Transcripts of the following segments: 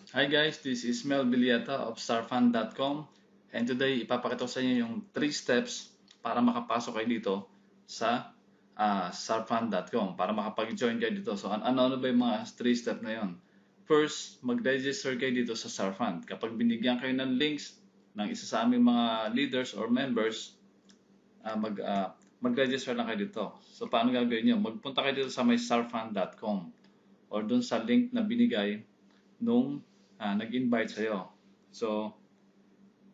Hi guys, this is Mel Villeta of starfund.com, and today ipapakita ko sa inyo yung 3 steps para makapasok kayo dito sa starfund.com para makapag-join kayo dito. So ano ba yung mga 3 steps na yon? First, mag-register kayo dito sa Starfund. Kapag binigyan kayo ng links ng isa sa aming mga leaders or members, mag-register lang kayo dito. So paano gagawin nyo? Magpunta kayo dito sa my starfund.com or dun sa link na binigay nung nag-invite sa'yo. So,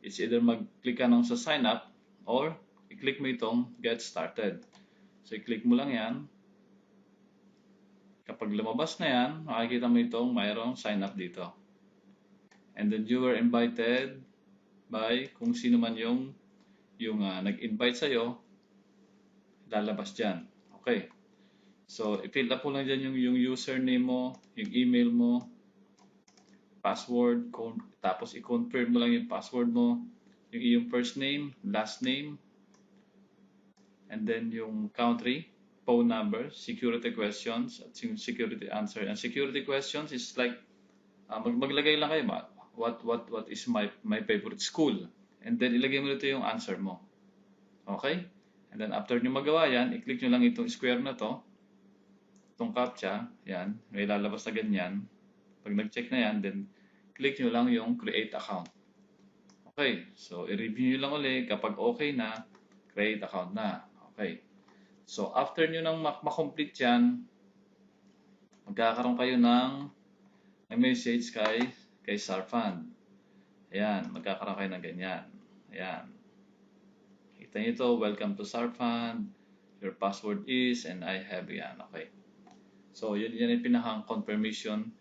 it's either mag-click ka nung sa sign up or i-click mo itong get started. So, i-click mo lang yan. Kapag lumabas na yan, makikita mo itong mayroong sign up dito. And then you were invited by kung sino man yung nag-invite sa'yo, lalabas dyan. Okay. So, i-fill up mo lang dyan yung username mo, yung email mo, password, tapos i-confirm mo lang yung password mo, yung iyong first name, last name, and then yung country, phone number, security questions, at yung security answer. And security questions is like, maglagay lang kayo, what is my favorite school? And then ilagay mo dito yung answer mo. Okay? And then after nyo magawa yan, i-click nyo lang itong square na to, itong captcha, yan, may lalabas na ganyan. Pag nag-check na yan, then click nyo lang yung create account. Okay, so i-review nyo lang ulit. Kapag okay na, create account na. Okay. So after nyo nang makomplete yan, magkakaroon kayo ng message kay Starfund. Ayan, magkakaroon kayo ng ganyan. Ayan. Kita nyo ito, welcome to Starfund. Your password is, and I have yan. Okay. So yun yung pinakang confirmation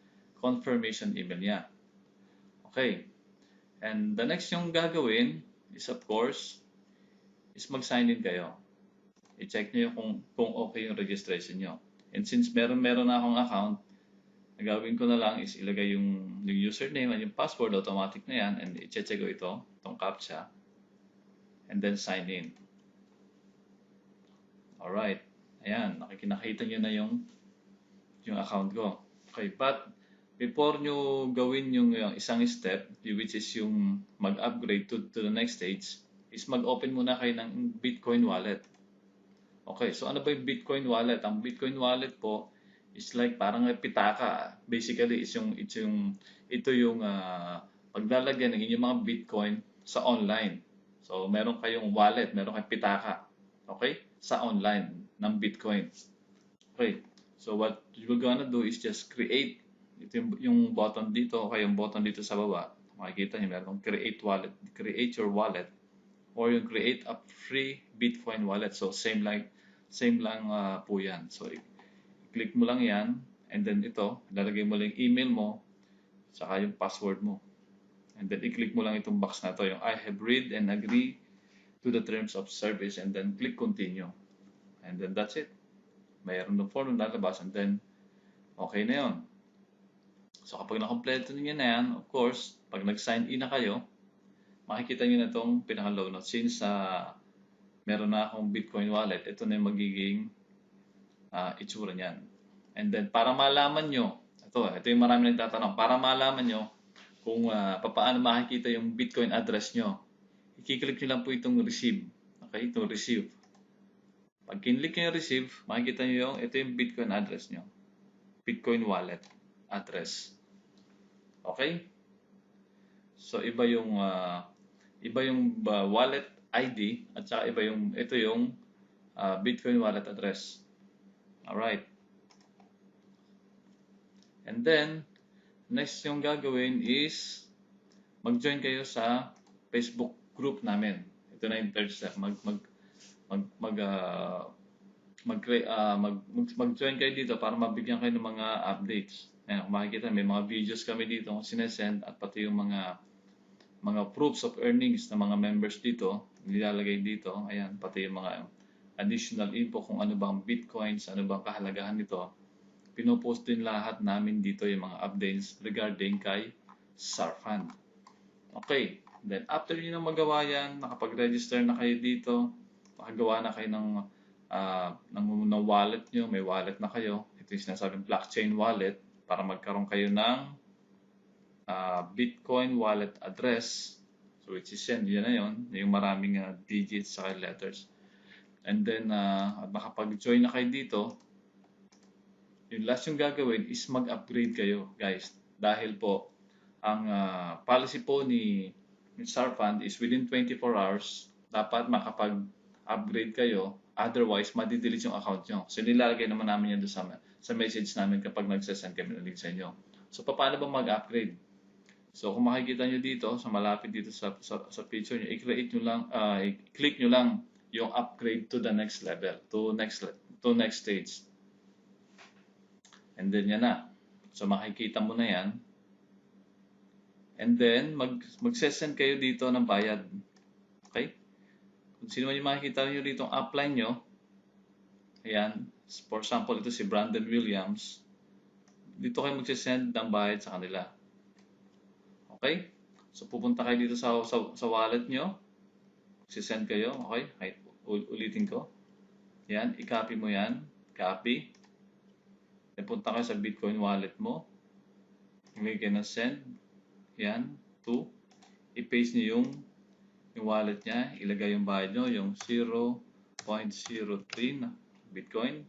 email niya. Okay. And the next yung gagawin is of course, is mag-sign in kayo. I-check nyo kung okay yung registration nyo. And since meron na akong account, ang gagawin ko na lang is ilagay yung username at yung password, automatic na yan, and i-check ko itong CAPTCHA, and then sign in. Alright. Ayan, nakikita nyo na yung account ko. Okay, but before nyo gawin yung isang step, which is yung mag-upgrade to the next stage, is mag-open muna kayo ng Bitcoin wallet. Okay, so ano ba yung Bitcoin wallet? Ang Bitcoin wallet po is like parang pitaka. Basically, ito yung paglalagyan ng inyong mga Bitcoin sa online. So, meron kayong wallet, meron kayong pitaka. Okay? Sa online ng Bitcoin. Okay. So, what you're gonna do is just create ito yung button dito, okay, yung button dito sa baba. Makikita niyo meron create wallet, create your wallet, or yung create a free Bitcoin wallet. So, same lang po yan. So, i-click mo lang yan, and then ito, lalagay mo lang yung email mo, saka yung password mo. And then, i-click mo lang itong box na to, yung I have read and agree to the terms of service, and then click continue. And then, that's it. Mayroon ng form na lalabas, and then, okay na yun. So, kapag nakompleto niyo na yan, of course, pag nag-sign in na kayo, makikita niyo na itong pinaka-low note. Since meron na akong Bitcoin wallet, ito na yung magiging itsura niyan. And then, para malaman nyo, ito yung marami nagtatanong, para malaman nyo kung paano makikita yung Bitcoin address nyo, i-click nyo lang po itong receive. Okay, itong receive. Pag kinlik nyo yung receive, makikita nyo ito yung Bitcoin address nyo. Bitcoin wallet address. Okay? So, iba yung wallet ID at saka ito yung Bitcoin wallet address. Alright. And then, next yung gagawin is mag-join kayo sa Facebook group namin. Ito na yung third step. Mag-join kayo dito para mabigyan kayo ng mga updates. Ayan, kung makikita, may mga videos kami dito kung sinesend at pati yung mga proofs of earnings ng mga members dito, nilalagay dito. Ayan, pati yung mga additional info kung ano bang bitcoins, ano bang kahalagahan nito. Pinopost din lahat namin dito yung mga updates regarding kay Starfund. Okay, then after nyo na magawa yan, nakapag-register na kayo dito, makagawa na kayo ng wallet nyo, may wallet na kayo. Ito yung sinasabing blockchain wallet para magkaroon kayo ng Bitcoin wallet address. So which is yan na yun, yung maraming digits sa letters. And then, makapag-join na kayo dito, yung last yung gagawin is mag-upgrade kayo, guys. Dahil po, ang policy po ni Sarfund is within 24 hours, dapat makapag-upgrade kayo. Otherwise, madidelete yung account nyo. So, nilalagay naman namin yan doon sa message namin kapag nagsasend kami ng link sa inyo. So, paano ba mag-upgrade? So, kung makikita nyo dito, sa malapit dito sa picture nyo, i-click nyo lang yung upgrade to the next level, to next stage. And then yan na. So, makikita mo na yan. And then, magsesend kayo dito ng bayad. Okay? Kung sino man yung makikita nyo dito ang upline nyo, ayan, for example, ito si Brandon Williams, dito kayo magsesend ng bayad sa kanila. Okay? So, pupunta kayo dito sa wallet nyo. Magsesend kayo. Okay? Ulitin ko. Yan. I-copy mo yan. Copy. Then, punta kayo sa Bitcoin wallet mo. Ilagay kayo ng send. Yan. I-paste nyo yung wallet niya. Ilagay yung bayad nyo. Yung 0.03 na Bitcoin.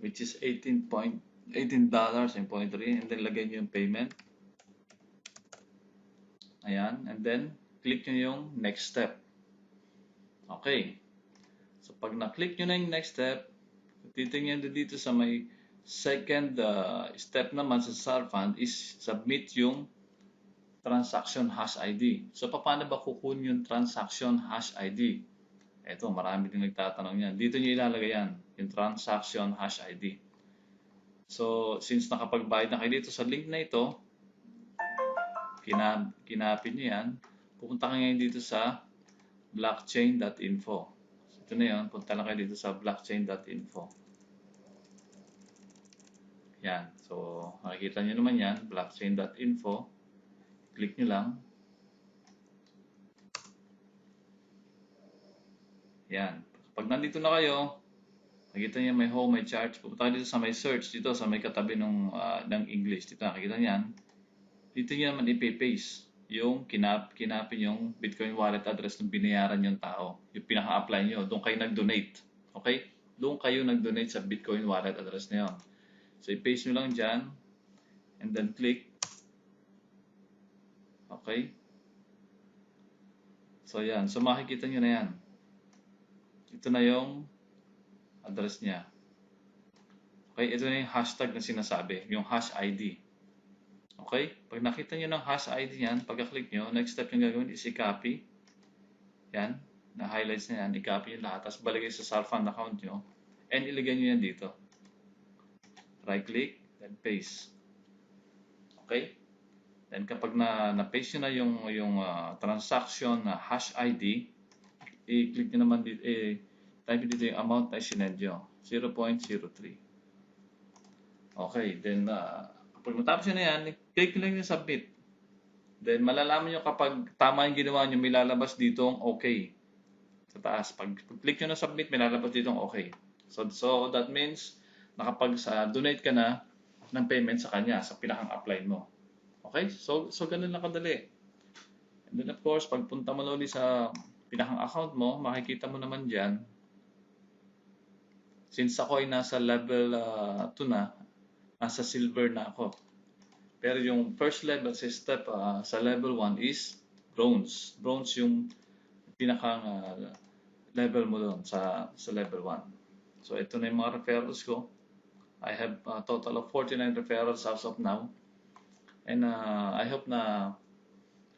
Which is $18.3. And then, lagay nyo yung payment. Ayan, and then click nyo yung next step. Okay. So pag na-click nyo na yung next step, titingnan nyo dito sa may second step naman sa Sarfund is submit yung transaction hash ID. So paano ba kukunin yung transaction hash ID? Ito, marami din nagtatanong yan. Dito nyo ilalagay yan, yung transaction hash ID. So since nakapagbayad na kayo dito sa link na ito, kinapin nyo yan, pupunta kayo ngayon dito sa blockchain.info. So, ito na yun, punta lang kayo dito sa blockchain.info. Yan. So, makikita nyo naman yan, blockchain.info. Click nyo lang. Yan. Pag nandito na kayo, nakikita nyo may home, may charts. Pupunta kayo dito sa may search, dito sa may katabi ng English. Dito nakikita nyo yan. Dito nyo naman ipapaste yung kinapin yung Bitcoin wallet address ng binayaran yung tao. Yung pinaka-apply nyo. Doon kayo nag-donate. Okay? Doon kayo nag-donate sa Bitcoin wallet address na yun. So, i-paste nyo lang dyan. And then click. Okay? So, yan. So, makikita nyo na yan. Ito na yung address niya. Okay? Ito na yung hashtag na sinasabi. Yung hash ID. Okay? Pag nakita nyo ng hash ID yan, pagka-click nyo, next step yung gagawin is i-copy. Yan. Na-highlights na yan. I-copy yung lahat. Tapos balik sa Sarfund account nyo. And ilagay nyo yan dito. Right-click. Then paste. Okay? Then kapag na-paste nyo na yung transaction na hash ID, i-click nyo naman dito, type dito yung amount na sinend nyo. 0.03. Okay. Then, pag matapos nyo na yan, click nyo lang yung submit. Then, malalaman nyo kapag tama yung ginawa nyo, may lalabas dito ang okay. Sa taas. Pag click nyo na submit, may lalabas dito ang okay. So that means, nakapag-donate ka na ng payment sa kanya, sa pinakang-apply mo. Okay? So ganun lang kadali. And then, of course, pag punta mo ulit sa pinakang-account mo, makikita mo naman dyan, since ako ay nasa level 2 na, nasa silver na ako. Pero yung first level sa step sa level 1 is bronze. Bronze yung pinakang level mo doon sa level 1. So ito na yung mga referrals ko. I have a total of 49 referrals as of now. And I hope na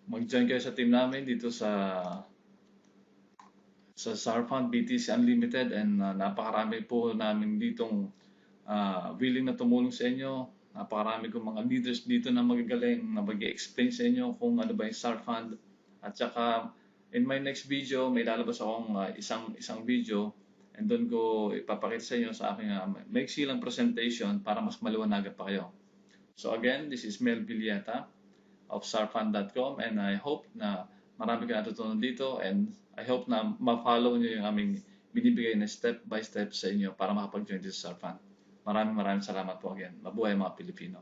mag-join kayo sa team namin dito sa Sarfund BTC Unlimited, and napakarami po namin ditong willing na tumulong sa inyo. Napakarami kong mga leaders dito na magagaling na mag-explain sa inyo kung ano ba yung Sarfund. At saka in my next video, may lalabas akong isang video, and doon ko ipapakita sa inyo sa aking maiksi lang presentation para mas maliwanagan pa kayo. So again, this is Mel Villeta of Sarfund.com, and I hope na marami ka natutunan dito, and I hope na ma-follow nyo yung aming binibigay na step by step sa inyo para makapag-join dito sa Sarfund. Maraming salamat po again. Mabuhay mga Pilipino.